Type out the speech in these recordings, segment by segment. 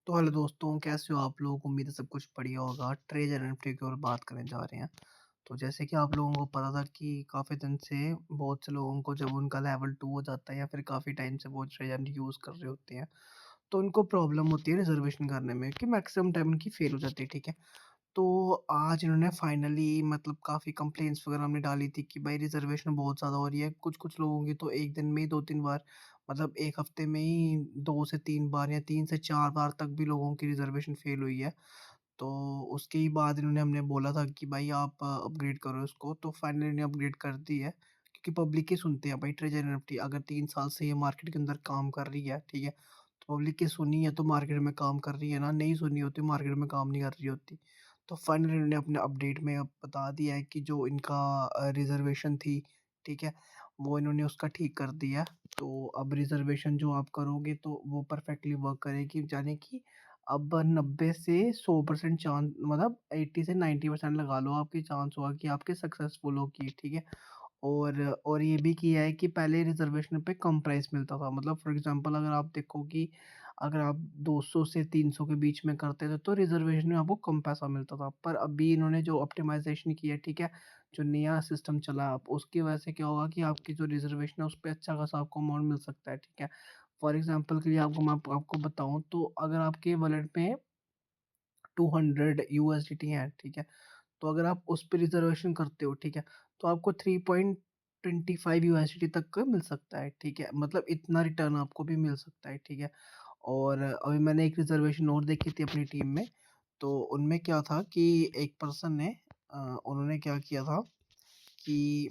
तो हेलो दोस्तों, कैसे हो आप लोग? उम्मीद है सब कुछ बढ़िया होगा। ट्रेजर एनएफटी की ओर बात करने जा रहे हैं। तो जैसे कि आप लोगों को पता था कि काफ़ी दिन से बहुत से लोगों को जब उनका लेवल 2 हो जाता है या फिर काफ़ी टाइम से वो ट्रेजर यूज़ कर रहे होते हैं, तो उनको प्रॉब्लम होती है रिज़र्वेशन करने में कि मैक्सिमम टाइम उनकी फ़ेल हो जाती है, ठीक है? तो आज इन्होंने फाइनली मतलब काफ़ी कंप्लेंट्स वगैरह हमने डाली थी कि भाई रिज़र्वेशन बहुत ज़्यादा हो रही है। कुछ-कुछ लोगों की तो 1 दिन में ही 2-3 बार मतलब 1 हफ़्ते में ही 2 से 3 बार या 3 से 4 बार तक भी लोगों की रिज़र्वेशन फ़ेल हुई है। तो उसके ही बाद इन्होंने हमने बोला था कि भाई आप अपग्रेड करो इसको, तो फाइनली इन्होंने अपग्रेड कर दी है। क्योंकि पब्लिक की सुनते हैं भाई ट्रेजर एनएफटी अगर 3 साल से ये मार्केट के अंदर काम कर रही है, ठीक है? तो पब्लिक की सुनी है तो मार्केट में काम कर रही है ना, नहीं सुनी होती मार्केट में काम नहीं कर रही होती। तो फाइनली इन्होंने अपने अपडेट में अब बता दिया है कि जो इनका रिज़र्वेशन थी, ठीक है? वो इन्होंने उसका ठीक कर दिया है। तो अब रिज़र्वेशन जो आप करोगे तो वो परफेक्टली वर्क करेगी, यानी कि अब 90 से 100% चांस मतलब 80 से 90% लगा लो आपकी चांस होगा कि आपके सक्सेसफुल होगी, ठीक है? और ये भी किया है कि पहले रिज़र्वेशन पे कम प्राइस मिलता था। मतलब फॉर एग्ज़ाम्पल अगर आप देखो कि अगर आप 200 से 300 के बीच में करते थे तो रिज़र्वेशन में आपको कम पैसा मिलता था। पर अभी इन्होंने जो ऑप्टिमाइज़ेशन की है, ठीक है? जो नया सिस्टम चला है अब उसकी वजह से क्या होगा कि आपकी जो रिज़र्वेशन है उस पे अच्छा खासा आपको अमाउंट मिल सकता है, ठीक है? फॉर एग्ज़ाम्पल के लिए आपको बताऊँ तो अगर आपके वॉलेट में 200 यूएसडीटी है, ठीक है? तो अगर आप उस पे रिज़र्वेशन करते हो, ठीक है? तो आपको 3.25 यूएसडीटी तक का मिल सकता है, ठीक है? मतलब इतना रिटर्न आपको भी मिल सकता है, ठीक है? और अभी मैंने एक रिज़र्वेशन और देखी थी अपनी टीम में, तो उनमें क्या था कि एक पर्सन ने उन्होंने क्या किया था कि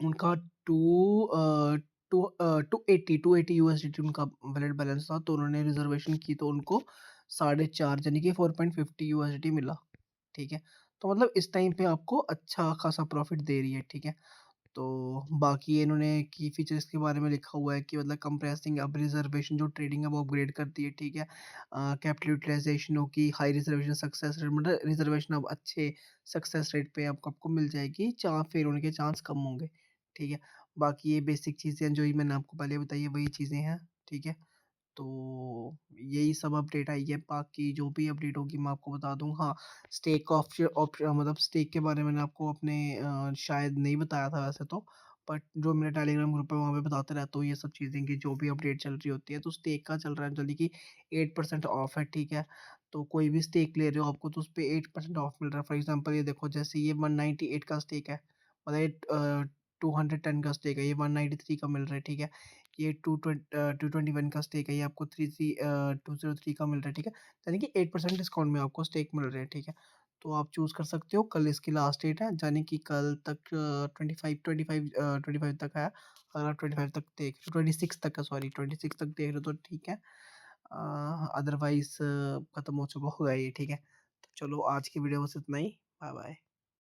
उनका टू अ, 280 यूएसडीटी उनका वैलिड बैलेंस था, तो उन्होंने रिज़र्वेशन की तो उनको 4.5 यानी कि 4.50 यूएसडीटी मिला, ठीक है? तो मतलब इस टाइम पे आपको अच्छा खासा प्रॉफ़िट दे रही है, ठीक है? तो बाकी इन्होंने की फीचर्स के बारे में लिखा हुआ है कि मतलब कंप्रेसिंग अब रिज़र्वेशन जो ट्रेडिंग है वो अपग्रेड कर दी है, ठीक है? कैपिटल यूटिलाइज़ेशन होगी, हाई रिज़र्वेशन सक्सेस रेट मतलब रिज़र्वेशन अब अच्छे सक्सेस रेट पे आपको आपको मिल जाएगी, फेल होने के चांस कम होंगे, ठीक है? बाकी ये बेसिक चीज़ें जो ही मैंने आपको पहले बताई है वही चीज़ें हैं, ठीक है? तो यही सब अपडेट आई है, बाकी जो भी अपडेट होगी मैं आपको बता दूँगा। हाँ, स्टेक मतलब स्टेक के बारे में मैंने आपको अपने शायद नहीं बताया था वैसे तो, बट जो मेरा टेलीग्राम ग्रुप है वहाँ पे बताते रहता हूँ ये सब चीज़ें कि जो भी अपडेट चल रही होती है। तो स्टेक का चल रहा है जल्दी कि 8% ऑफ है, ठीक है? तो कोई भी स्टेक ले रहे हो आपको तो उसपे 8% ऑफ मिल रहा है। फॉर एग्ज़ाम्पल ये देखो जैसे ये 198 का स्टेक है, मतलब 210 का स्टेक है, ये 193 का मिल रहा है, ठीक है? ये 221 का स्टेक है, ये आपको 203 का मिल रहा है, ठीक है? यानी कि 8% डिस्काउंट में आपको स्टेक मिल रहे हैं, ठीक है? तो आप चूज़ कर सकते हो, कल इसकी लास्ट डेट है, यानी कि कल तक 25 तक है। अगर आप 25 तक देख 26 तक का सॉरी 26 तक देख रहे हो तो ठीक है। अदरवाइज़ खत्म हो चुका होगा ये, ठीक है? तो चलो आज की वीडियो बस इतना ही। Bye bye.